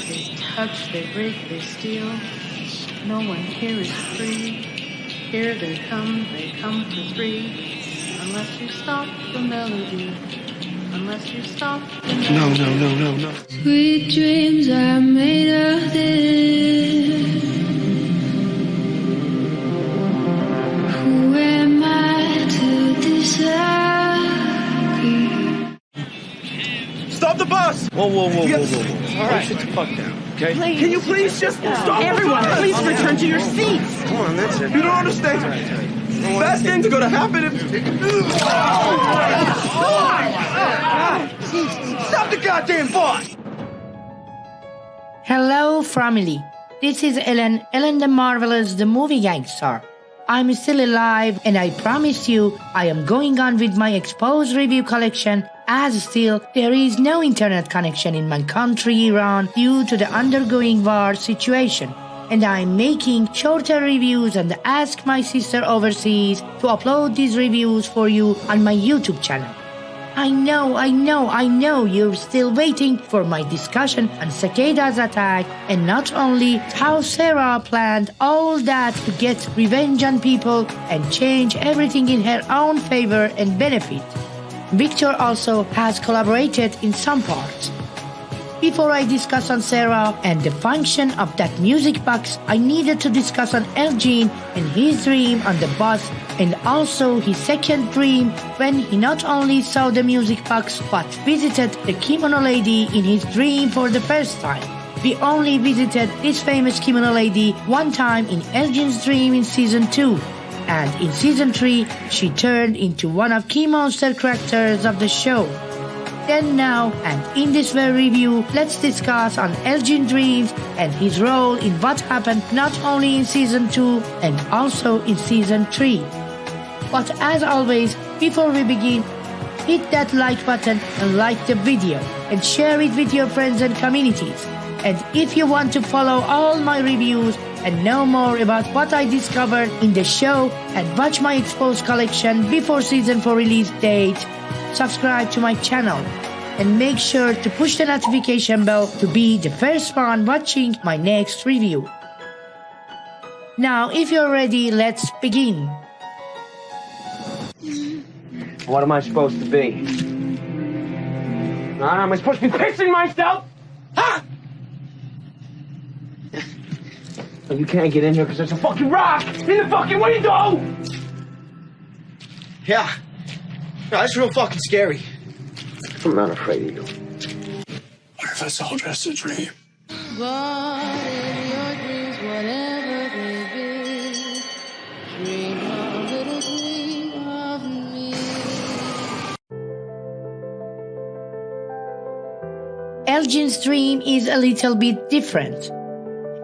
They touch, they break, they steal. No one here is free. Here they come for free. Unless you stop the melody. Unless you stop the melody. No. Sweet dreams are made of this. Who am I to disagree? Stop the bus! Whoa. All right. Sit the fuck down, okay? Please. Can you please just stop Everyone, the bus? please return to your seats. Come on, that's it. You don't understand. Best thing's gonna happen if... Stop the goddamn bus! Hello, Fromily. This is Ellen the Marvelous, the Movie Gangstar. I'm still alive, and I promise you I am going on with my exposed review collection, as still there is no internet connection in my country, Iran, due to the undergoing war situation. And I'm making shorter reviews and ask my sister overseas to upload these reviews for you on my YouTube channel. I know you're still waiting for my discussion on Cicadas attack, and not only how Sarah planned all that to get revenge on people and change everything in her own favor and benefit. Victor also has collaborated in some parts. Before I discuss on Sarah and the function of that music box, I needed to discuss on Eljin and his dream on the bus, and also his second dream when he not only saw the music box but visited the kimono lady in his dream for the first time. We only visited this famous kimono lady one time in Eljin's dream in season 2. And in season 3, she turned into one of key monster characters of the show. Then now, and in this very review, let's discuss on Eljin Dreams and his role in what happened not only in Season 2 and also in Season 3. But as always, before we begin, hit that like button and like the video and share it with your friends and communities. And if you want to follow all my reviews and know more about what I discovered in the show and watch my exposed collection before Season 4 release date, subscribe to my channel and make sure to push the notification bell to be the first one watching my next review. Now, if you're ready, let's begin. What am I supposed to be? Am I supposed to be pissing myself? Huh? Oh, you can't get in here because there's a fucking rock in the fucking window! Yeah. No, that's real fucking scary. I'm not afraid of you. What if it's all just a dream? But in your dreams, whatever they be, dream a little dream of me. Eljin's dream is a little bit different.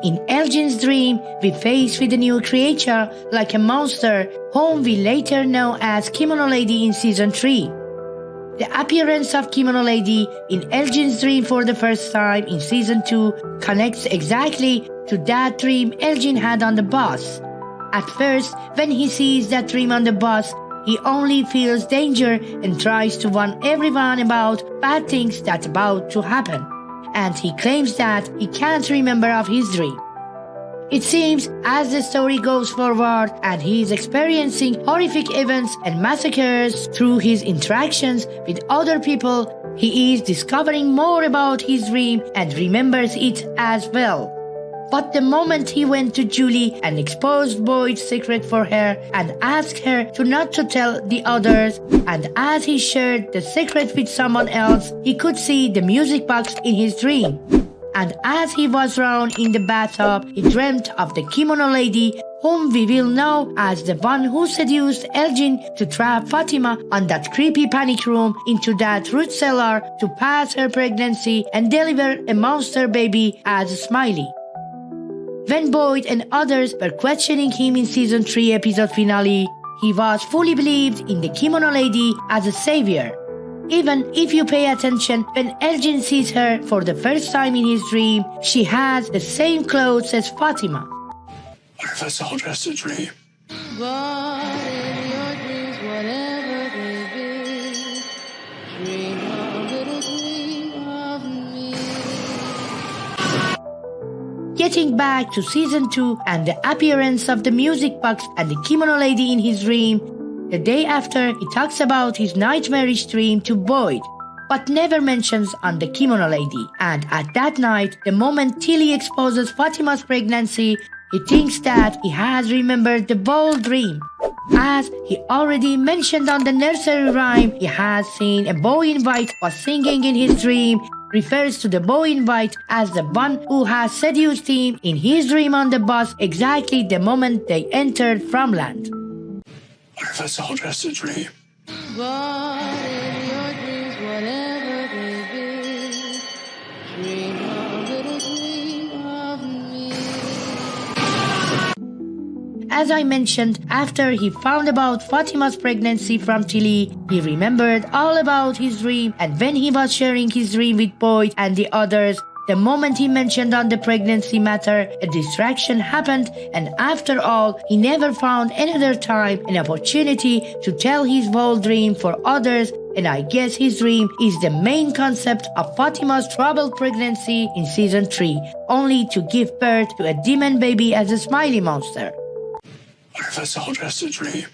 In Eljin's dream, we face with a new creature like a monster whom we later know as Kimono Lady in Season 3. The appearance of Kimono Lady in Eljin's dream for the first time in Season 2 connects exactly to that dream Eljin had on the bus. At first, when he sees that dream on the bus, he only feels danger and tries to warn everyone about bad things that's about to happen. And he claims that he can't remember of his dream. It seems as the story goes forward and he is experiencing horrific events and massacres through his interactions with other people, he is discovering more about his dream and remembers it as well. But the moment he went to Julie and exposed Boyd's secret for her and asked her to not to tell the others, and as he shared the secret with someone else, he could see the music box in his dream. And as he was drowned in the bathtub, he dreamt of the kimono lady, whom we will know as the one who seduced Eljin to trap Fatima on that creepy panic room into that root cellar to pass her pregnancy and deliver a monster baby as Smiley. When Boyd and others were questioning him in Season 3 episode finale, he was fully believed in the kimono lady as a savior. Even if you pay attention, when Eljin sees her for the first time in his dream, she has the same clothes as Fatima. What if it's all just a dream? But in your dreams, whatever they be, dream a little dream of me. Getting back to season 2 and the appearance of the music box and the kimono lady in his dream, the day after he talks about his nightmarish dream to Boyd, but never mentions on the kimono lady. And at that night, the moment Tilly exposes Fatima's pregnancy, he thinks that he has remembered the bold dream. As he already mentioned on the nursery rhyme, he has seen a boy in white was singing in his dream, refers to the boy in white as the one who has seduced him in his dream on the bus exactly the moment they entered FROMLAND. What if it's all just a dream? But in your dreams, whatever they be, dream a little dream of me. As I mentioned, after he found about Fatima's pregnancy from Tilly, he remembered all about his dream, and when he was sharing his dream with Boyd and the others, the moment he mentioned on the pregnancy matter, a distraction happened, and after all, he never found another time, an opportunity to tell his bold dream for others, and I guess his dream is the main concept of Fatima's troubled pregnancy in season 3, only to give birth to a demon baby as a smiley monster. What if it's all just a dream?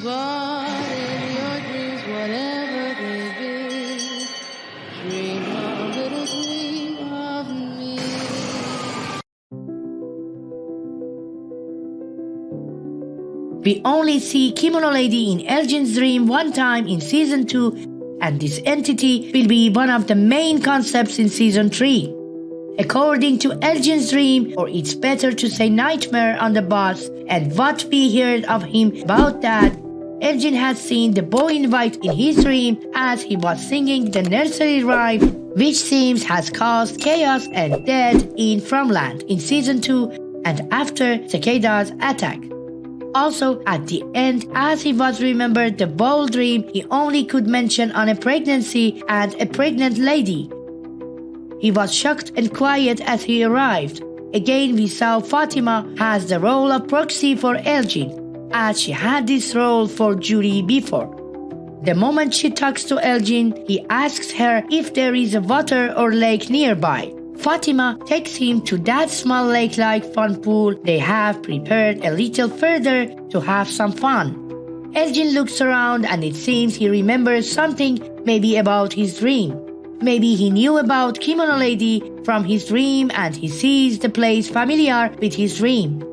But in your dreams, whatever they be, dream a little dream of me. We only see Kimono Lady in Eljin's dream one time in season 2, and this entity will be one of the main concepts in season 3. According to Eljin's dream, or it's better to say nightmare on the bus, and what we heard of him about that, Eljin had seen the boy in white in his dream as he was singing the nursery rhyme, which seems has caused chaos and death in FROMLAND in season 2 and after Takeda's attack. Also, at the end, as he was remembered the bold dream, he only could mention on a pregnancy and a pregnant lady. He was shocked and quiet as he arrived. Again, we saw Fatima has the role of proxy for Eljin, as she had this role for Judy before. The moment she talks to Eljin, he asks her if there is a water or lake nearby. Fatima takes him to that small lake-like fun pool they have prepared a little further to have some fun. Eljin looks around and it seems he remembers something, maybe about his dream. Maybe he knew about Kimono Lady from his dream and he sees the place familiar with his dream.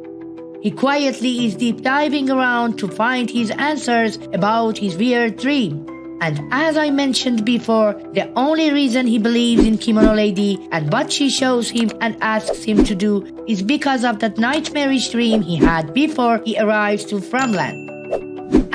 He quietly is deep diving around to find his answers about his weird dream. And as I mentioned before, the only reason he believes in Kimono Lady and what she shows him and asks him to do is because of that nightmarish dream he had before he arrives to FROMLAND.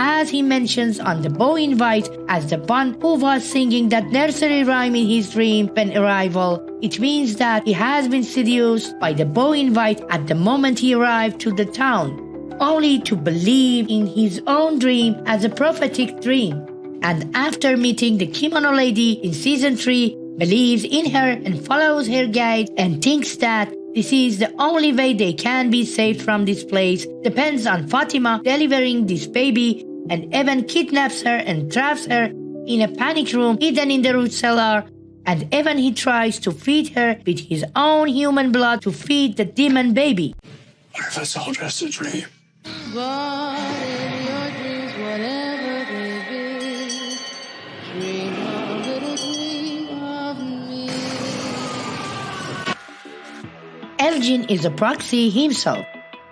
As he mentions on the boy in white as the one who was singing that nursery rhyme in his dream when arrival, it means that he has been seduced by the boy in white at the moment he arrived to the town, only to believe in his own dream as a prophetic dream. And after meeting the Kimono Lady in season 3, believes in her and follows her guide and thinks that this is the only way they can be saved from this place, depends on Fatima delivering this baby, and Evan kidnaps her and traps her in a panic room hidden in the root cellar, and Evan he tries to feed her with his own human blood to feed the demon baby. What if it's all just a dream? But in your dreams, whatever they be, dream a little dream of me. Eljin is a proxy himself.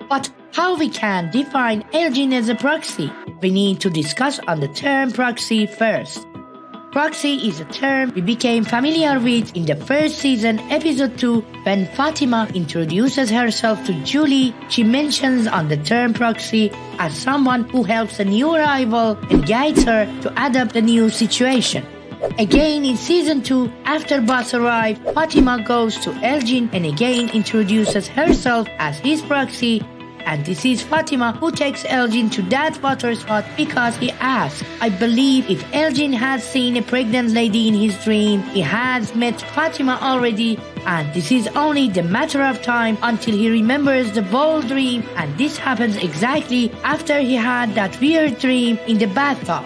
But how we can define Eljin as a proxy? We need to discuss on the term proxy first. Proxy is a term we became familiar with in the first season, episode 2, when Fatima introduces herself to Julie. She mentions on the term proxy as someone who helps a new arrival and guides her to adapt the new situation. Again in season 2, after Boss arrived, Fatima goes to Eljin and again introduces herself as his proxy. And this is Fatima who takes Eljin to that water spot because he asks. I believe if Eljin has seen a pregnant lady in his dream, he has met Fatima already, and this is only the matter of time until he remembers the bold dream, and this happens exactly after he had that weird dream in the bathtub.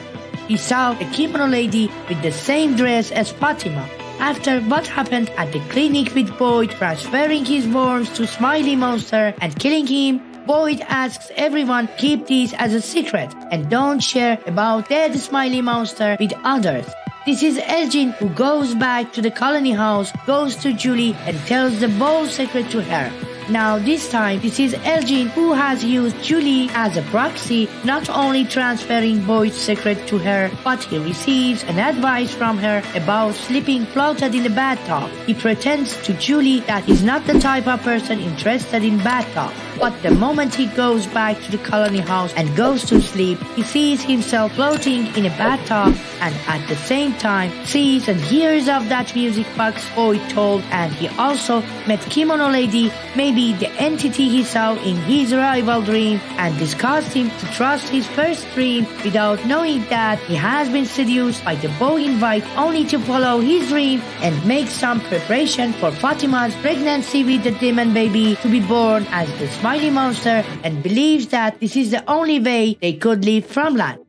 He saw a kimono lady with the same dress as Fatima. After what happened at the clinic with Boyd transferring his worms to Smiley Monster and killing him, Boyd asks everyone keep this as a secret and don't share about dead Smiley Monster with others. This is Eljin who goes back to the colony house, goes to Julie and tells the bold secret to her. Now this time, this is Eljin who has used Julie as a proxy, not only transferring Boyd's secret to her, but he receives an advice from her about sleeping floated in the bathtub. He pretends to Julie that he's not the type of person interested in bathtub. But the moment he goes back to the colony house and goes to sleep, he sees himself floating in a bathtub and at the same time sees and hears of that music box Boyd told, and he also met Kimono Lady, maybe the entity he saw in his rival dream, and this caused him to trust his first dream without knowing that he has been seduced by the boy invite only to follow his dream and make some preparation for Fatima's pregnancy with the demon baby to be born as the Smiley Monster, and believes that this is the only way they could leave FROMLAND.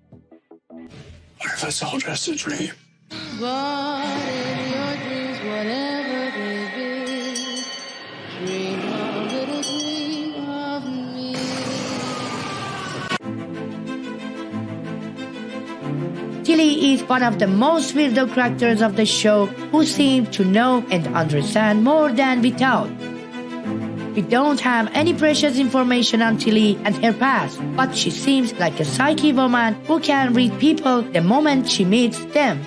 What if it's all just a dream? But in your dreams, whatever they be, dream a little dream of me. Tilly is one of the most weirdo characters of the show who seem to know and understand more than we thought. We don't have any precious information on Tilly and her past, but she seems like a psychic woman who can read people the moment she meets them.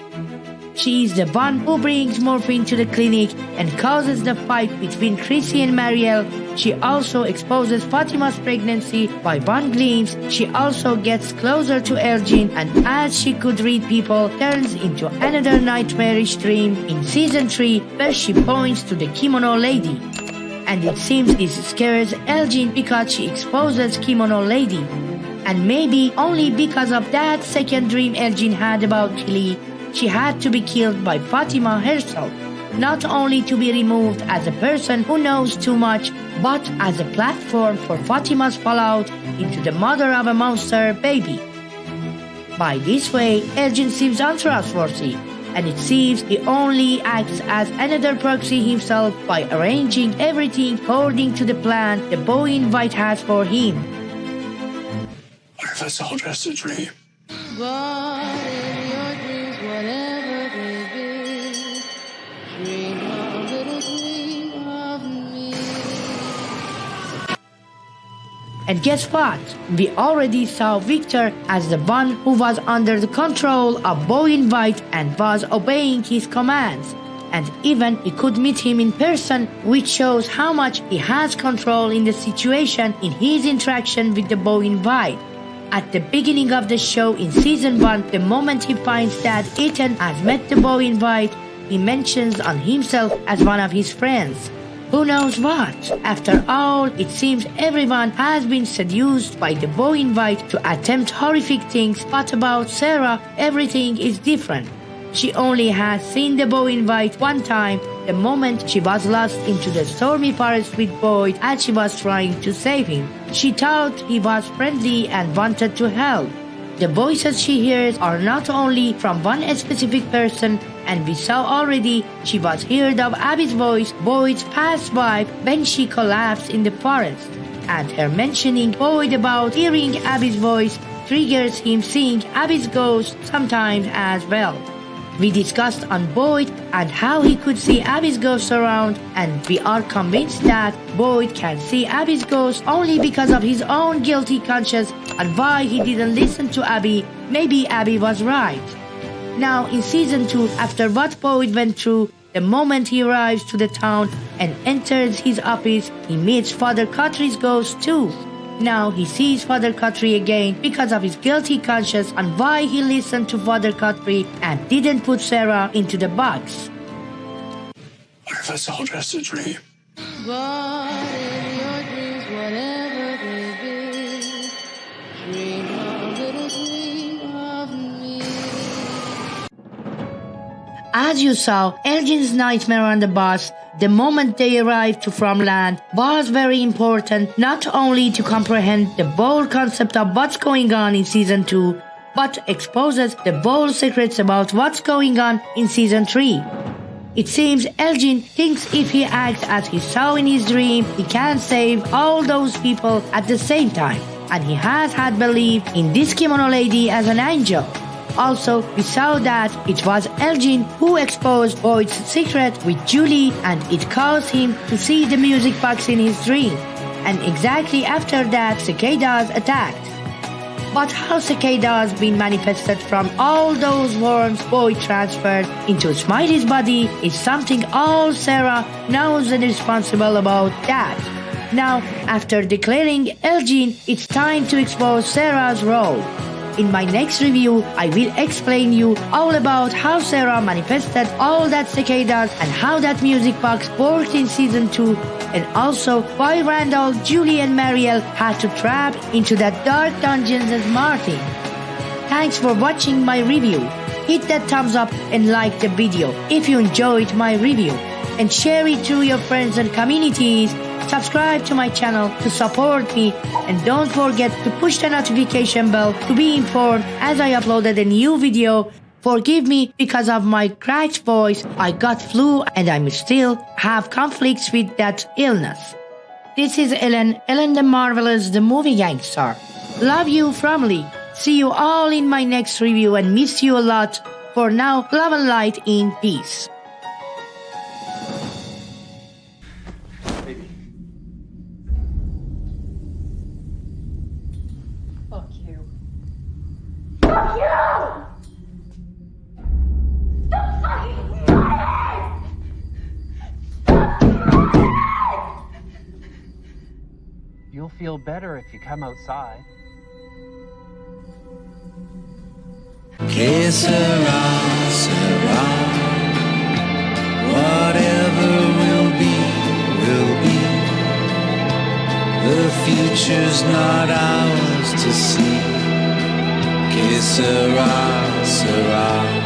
She is the one who brings morphine to the clinic and causes the fight between Chrissy and Marielle. She also exposes Fatima's pregnancy by one glimpse. She also gets closer to Eljin, and as she could read people, turns into another nightmarish dream in season 3 where she points to the Kimono Lady. And it seems this scares Eljin because she exposes Kimono Lady. And maybe only because of that second dream Eljin had about Tilly, she had to be killed by Fatima herself. Not only to be removed as a person who knows too much, but as a platform for Fatima's fallout into the mother of a monster baby. By this way, Eljin seems untrustworthy, and it seems he only acts as another proxy himself by arranging everything according to the plan the boy invite has for him. What if it's all just a dream? But in your dreams, whatever they be, dream a little dream of me. And guess what? We already saw Victor as the one who was under the control of Boy Invite and was obeying his commands. And even he could meet him in person, which shows how much he has control in the situation in his interaction with the Boy Invite. At the beginning of the show in season 1, the moment he finds that Ethan has met the Boy Invite, he mentions on himself as one of his friends. Who knows what? After all, it seems everyone has been seduced by the Boy Invite to attempt horrific things, but about Sarah, everything is different. She only has seen the Boy Invite one time, the moment she was lost into the stormy forest with Boyd as she was trying to save him. She thought he was friendly and wanted to help. The voices she hears are not only from one specific person, and we saw already she was heard of Abby's voice, Boyd's past wife, when she collapsed in the forest. And her mentioning Boyd about hearing Abby's voice triggers him seeing Abby's ghost sometimes as well. We discussed on Boyd and how he could see Abby's ghost around, and we are convinced that Boyd can see Abby's ghost only because of his own guilty conscience and why he didn't listen to Abby. Maybe Abby was right. Now in season 2, after what Boyd went through, the moment he arrives to the town and enters his office, he meets Father Cotry's ghost too. Now he sees Father Cotry again because of his guilty conscience and why he listened to Father Cotry and didn't put Sarah into the box. What if it's all just a dream? But in your dreams, whatever they be, dream a little dream of me. As you saw, Eljin's nightmare on the bus, the moment they arrived to FROMLAND, was very important not only to comprehend the bold concept of what's going on in season 2, but exposes the bold secrets about what's going on in season 3. It seems Eljin thinks if he acts as he saw in his dream, he can save all those people at the same time. And he has had belief in this kimono lady as an angel. Also, we saw that it was Eljin who exposed Boyd's secret with Julie, and it caused him to see the music box in his dream. And exactly after that, cicadas attacked. But how cicadas been manifested from all those worms Boyd transferred into Smiley's body is something all Sarah knows and is responsible about that. Now, after declaring Eljin, it's time to expose Sarah's role. In my next review, I will explain you all about how Sarah manifested all that cicadas and how that music box worked in season 2, and also why Randall, Julie and Mariel had to trap into that dark dungeons as Martin. Thanks for watching my review. Hit that thumbs up and like the video if you enjoyed my review, and share it to your friends and communities. Subscribe to my channel to support me, and don't forget to push the notification bell to be informed as I uploaded a new video. Forgive me because of my cracked voice. I got flu and I still have conflicts with that illness. This is Ellen the Marvelous, the movie gangster. Love you, Fromily. See you all in my next review and miss you a lot. For now, love and light in peace. Fuck you. Fuck you! Stop fucking doing it! Stop doing it! You'll feel better if you come outside. Que sera, sera. Whatever will be, will be. The future's not ours to see. Que sera, sera.